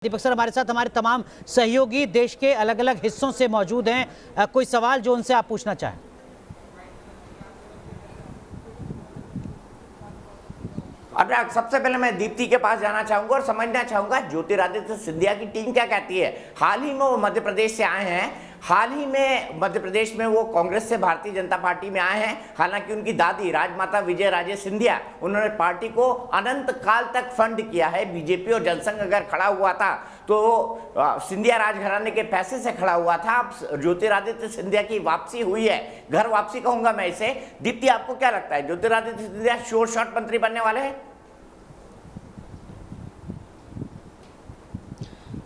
दीपक sir हमारे साथ हमारे तमाम सहयोगी देश के अलग अलग हिस्सों से मौजूद हैं। कोई सवाल जो उनसे आप पूछना चाहें? अनुराग, सबसे पहले मैं दीप्ति के पास जाना चाहूंगा और समझना चाहूंगा ज्योतिरादित्य सिंधिया की टीम क्या कहती है। हाल ही में वो मध्य प्रदेश से आए हैं। हाल ही में मध्य प्रदेश में वो कांग्रेस से भारतीय जनता पार्टी में आए हैं। हालांकि उनकी दादी राजमाता विजय राजे सिंधिया, उन्होंने पार्टी को अनंत काल तक फंड किया है। बीजेपी और जनसंघ अगर खड़ा हुआ था तो सिंधिया राजघराने के पैसे से खड़ा हुआ था। अब ज्योतिरादित्य सिंधिया की वापसी हुई है, घर वापसी कहूंगा मैं इसे। दीप्ति, आपको क्या लगता है, ज्योतिरादित्य सिंधिया श्योर शॉट मंत्री बनने वाले हैं?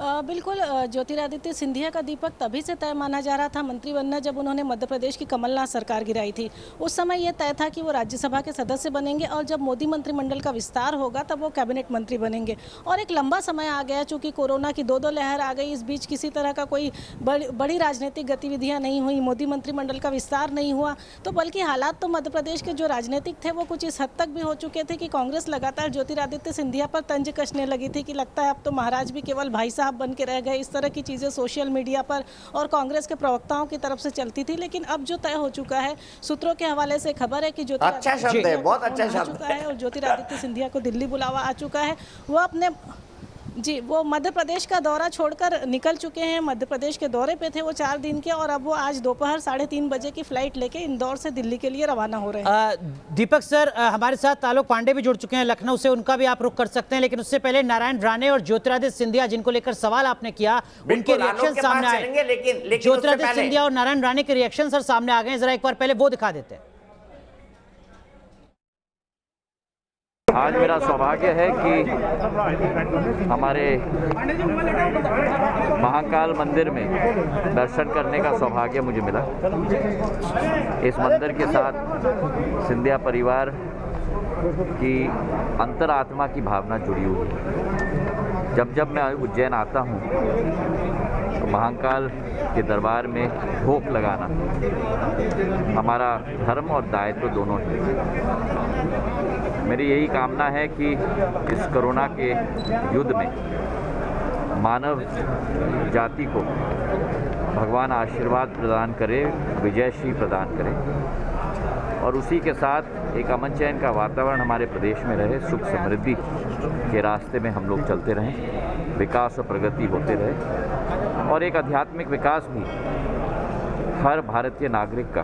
बिल्कुल। ज्योतिरादित्य सिंधिया का दीपक तभी से तय माना जा रहा था मंत्री बनना जब उन्होंने मध्य प्रदेश की कमलनाथ सरकार गिराई थी। उस समय यह तय था कि वो राज्यसभा के सदस्य बनेंगे और जब मोदी मंत्रिमंडल का विस्तार होगा तब वो कैबिनेट मंत्री बनेंगे। और एक लंबा समय आ गया चूँकि कोरोना की दो लहर आ गई। इस बीच किसी तरह का कोई बड़ी राजनीतिक गतिविधियाँ नहीं हुई, मोदी मंत्रिमंडल का विस्तार नहीं हुआ। तो बल्कि हालात तो मध्य प्रदेश के जो राजनीतिक थे वो कुछ इस हद तक भी हो चुके थे कि कांग्रेस लगातार ज्योतिरादित्य सिंधिया पर तंज कसने लगी थी कि लगता है अब तो महाराज भी केवल भाई साहब बन के रह गए। इस तरह की चीज़ें सोशल मीडिया पर और कांग्रेस के प्रवक्ताओं की तरफ से चलती थी। लेकिन अब जो तय हो चुका है, सूत्रों के हवाले से खबर है कि अच्छा शब्द है, बहुत अच्छा शब्द है और ज्योतिरादित्य सिंधिया को दिल्ली बुलावा आ चुका है। वो मध्य प्रदेश का दौरा छोड़कर निकल चुके हैं। मध्य प्रदेश के दौरे पे थे वो 4 दिन के, और अब वो आज दोपहर 3:30 बजे की फ्लाइट लेके इंदौर से दिल्ली के लिए रवाना हो रहे हैं। दीपक सर, हमारे साथ आलोक पांडे भी जुड़ चुके हैं लखनऊ से, उनका भी आप रुख कर सकते हैं। लेकिन उससे पहले नारायण राणे और ज्योतिरादित्य सिंधिया, जिनको लेकर सवाल आपने किया, उनके रिएक्शन सामने आए। ज्योतिरादित्य सिंधिया और नारायण राणे के रिएक्शन सर सामने आ गए, जरा एक बार पहले वो दिखा देते हैं। आज मेरा सौभाग्य है कि हमारे महाकाल मंदिर में दर्शन करने का सौभाग्य मुझे मिला। इस मंदिर के साथ सिंधिया परिवार की अंतरात्मा की भावना जुड़ी हुई है। जब मैं उज्जैन आता हूँ तो महाकाल के दरबार में भोग लगाना हमारा धर्म और दायित्व दोनों है। मेरी यही कामना है कि इस कोरोना के युद्ध में मानव जाति को भगवान आशीर्वाद प्रदान करे, विजयश्री प्रदान करे, और उसी के साथ एक अमन चैन का वातावरण हमारे प्रदेश में रहे, सुख समृद्धि के रास्ते में हम लोग चलते रहें, विकास और प्रगति होते रहे, और एक आध्यात्मिक विकास भी हर भारतीय नागरिक का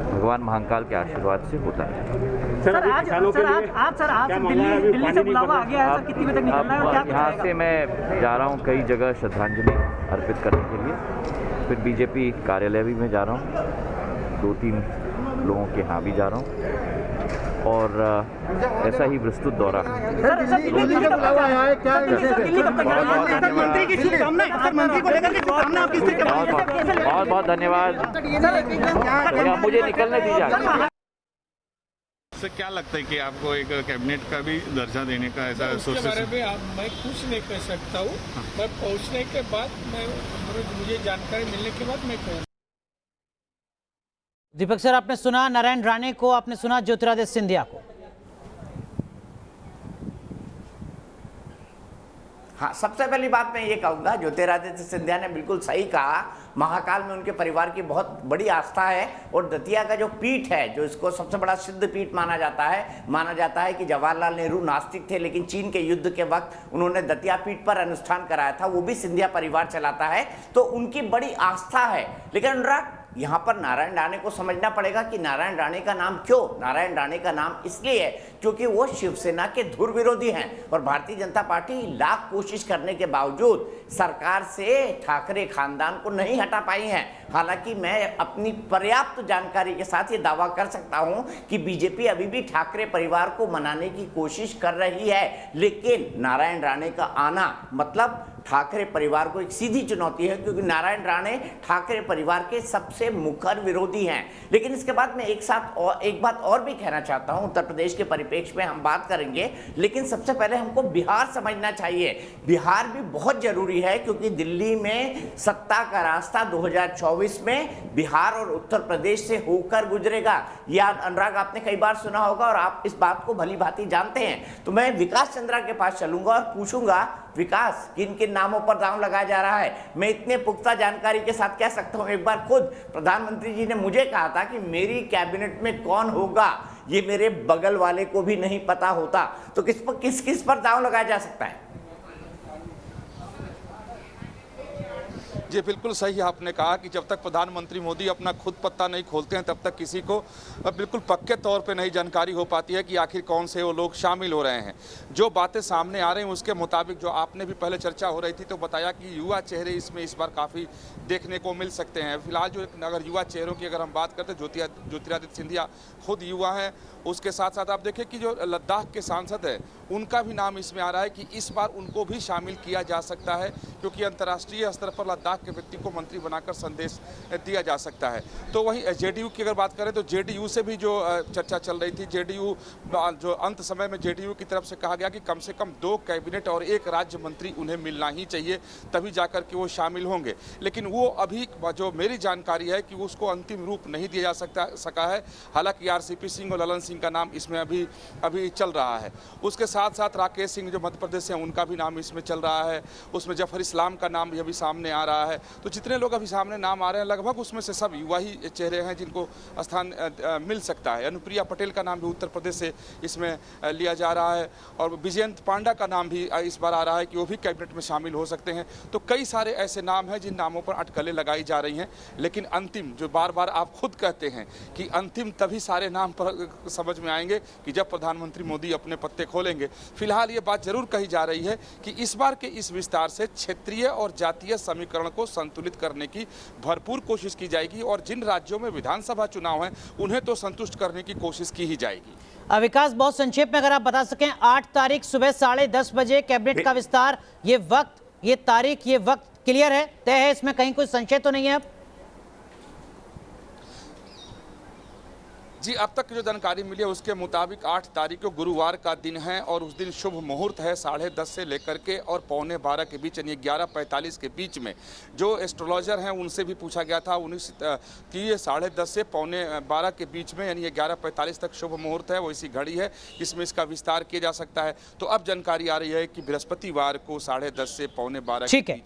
भगवान महाकाल के आशीर्वाद से होता है। आज दिल्ली से बुलावा आ गया है सर, कितनी बजे तक निकलना है और क्या यहाँ से मैं जा रहा हूँ कई जगह श्रद्धांजलि अर्पित करने के लिए। फिर बीजेपी कार्यालय भी मैं जा रहा हूँ, 2-3 लोगों के यहाँ भी जा रहा हूँ, और ऐसा ही विस्तृत दौरा। बहुत बहुत धन्यवाद, मुझे निकलने दीजिए। सर, क्या लगता है कि आपको एक कैबिनेट का भी दर्जा देने का ऐसा सोच? बारे में मैं कुछ नहीं कह सकता हूँ। मैं पहुँचने के बाद मुझे जानकारी मिलने के बाद मैं कहूँगा। दीपक सर, आपने सुना नारायण राणे को, आपने सुना ज्योतिरादित्य सिंधिया को। हाँ, सबसे पहली बात मैं ये कहूँगा, ज्योतिरादित्य सिंधिया ने बिल्कुल सही कहा। महाकाल में उनके परिवार की बहुत बड़ी आस्था है, और दतिया का जो पीठ है, जो इसको सबसे बड़ा सिद्ध पीठ माना जाता है कि जवाहरलाल नेहरू नास्तिक थे, लेकिन चीन के युद्ध के वक्त उन्होंने दतिया पीठ पर अनुष्ठान कराया था, वो भी सिंधिया परिवार चलाता है, तो उनकी बड़ी आस्था है। लेकिन अनुराग, यहाँ पर नारायण राणे को समझना पड़ेगा कि नारायण राणे का नाम क्यों? नारायण राणे का नाम इसलिए है क्योंकि वो शिवसेना के धुर विरोधी हैं, और भारतीय जनता पार्टी लाख कोशिश करने के बावजूद सरकार से ठाकरे खानदान को नहीं हटा पाई है। हालांकि मैं अपनी पर्याप्त जानकारी के साथ ये दावा कर सकता हूं कि बीजेपी अभी भी ठाकरे परिवार को मनाने की कोशिश कर रही है, लेकिन नारायण राणे का आना मतलब ठाकरे परिवार को एक सीधी चुनौती है, क्योंकि नारायण राणे ठाकरे परिवार के सबसे मुखर विरोधी हैं। लेकिन इसके बाद मैं एक बात और भी कहना चाहता हूं। उत्तर प्रदेश के परिप्रेक्ष्य में हम बात करेंगे, लेकिन सबसे पहले हमको बिहार समझना चाहिए। बिहार भी बहुत जरूरी है, क्योंकि दिल्ली में सत्ता का रास्ता 2024 में बिहार और उत्तर प्रदेश से होकर गुजरेगा। या अनुराग, आपने कई बार सुना होगा और आप इस बात को भली भांति जानते हैं। तो मैं विकास चंद्रा के पास चलूंगा और पूछूंगा, विकास, किन किन नामों पर दांव लगाया जा रहा है, मैं इतने पुख्ता जानकारी के साथ कह सकता हूं। एक बार खुद प्रधानमंत्री जी ने मुझे कहा था कि मेरी कैबिनेट में कौन होगा ये मेरे बगल वाले को भी नहीं पता होता। तो किस किस पर दांव लगाया जा सकता है? जी बिल्कुल सही आपने कहा कि जब तक प्रधानमंत्री मोदी अपना खुद पत्ता नहीं खोलते हैं तब तक किसी को बिल्कुल पक्के तौर पे नहीं जानकारी हो पाती है कि आखिर कौन से वो लोग शामिल हो रहे हैं। जो बातें सामने आ रही हैं उसके मुताबिक, जो आपने भी पहले चर्चा हो रही थी तो बताया कि युवा चेहरे इसमें इस बार काफ़ी देखने को मिल सकते हैं। फिलहाल जो अगर युवा चेहरों की अगर हम बात करते हैं, ज्योतिरादित्य सिंधिया खुद युवा हैं। उसके साथ साथ आप देखें कि जो लद्दाख के सांसद हैं उनका भी नाम इसमें आ रहा है कि इस बार उनको भी शामिल किया जा सकता है, क्योंकि अंतर्राष्ट्रीय स्तर पर लद्दाख के व्यक्ति को मंत्री बनाकर संदेश दिया जा सकता है। तो वहीं जेडीयू की अगर बात करें तो जेडीयू से भी जो चर्चा चल रही थी, जेडीयू जो अंत समय में जेडीयू की तरफ से कहा गया कि कम से कम 2 कैबिनेट और 1 राज्य मंत्री उन्हें मिलना ही चाहिए, तभी जाकर के वो शामिल होंगे। लेकिन वो अभी जो मेरी जानकारी है कि उसको अंतिम रूप नहीं दिया जा सका है। हालांकि आरसीपी सिंह और ललन सिंह का नाम इसमें अभी चल रहा है। उसके साथ साथ राकेश सिंह जो मध्य प्रदेश से हैं उनका भी नाम इसमें चल रहा है। उसमें जफर इस्लाम का नाम भी अभी सामने आ रहा है। तो जितने लोग अभी सामने नाम आ रहे हैं लगभग उसमें से सब युवा ही चेहरे हैं जिनको स्थान मिल सकता है। अनुप्रिया पटेल का नाम भी उत्तर प्रदेश से इसमें लिया जा रहा है और विजयंत पांडा का नाम भी इस बार आ रहा है कि वो भी कैबिनेट में शामिल हो सकते हैं। तो कई सारे ऐसे नाम हैं जिन नामों पर अटकलें लगाई जा रही हैं, लेकिन अंतिम जो बार बार आप खुद कहते हैं कि अंतिम तभी सारे नाम पर समझ में आएंगे कि जब प्रधानमंत्री मोदी अपने पत्ते खोलेंगे। फिलहाल ये बात जरूर कही जा रही है कि इस बार के इस विस्तार से क्षेत्रीय और जातीय समीकरण को संतुलित करने की भरपूर कोशिश की जाएगी और जिन राज्यों में विधानसभा चुनाव हैं उन्हें तो संतुष्ट करने की कोशिश की ही जाएगी। विकास, बहुत संक्षेप में अगर आप बता सकें, 8 तारीख सुबह 10:30 बजे कैबिनेट का विस्तार, ये वक्त, ये तारीख, ये वक्त क्लियर है, तय है, इसमें कहीं कोई संशय तो नहीं है? जी अब तक जो जानकारी मिली है उसके मुताबिक 8 तारीख को गुरुवार का दिन है और उस दिन शुभ मुहूर्त है 10:30 से लेकर के और 11:15 के बीच, यानी 11:45 के बीच में। जो एस्ट्रोलॉजर हैं उनसे भी पूछा गया था कि ये 10:30 से 11:15 के बीच में, यानी 11:45 तक शुभ मुहूर्त है, वो इसी घड़ी है जिसमें इसका विस्तार किया जा सकता है। तो अब जानकारी आ रही है कि बृहस्पतिवार को 10:30 से 11:15 के बीच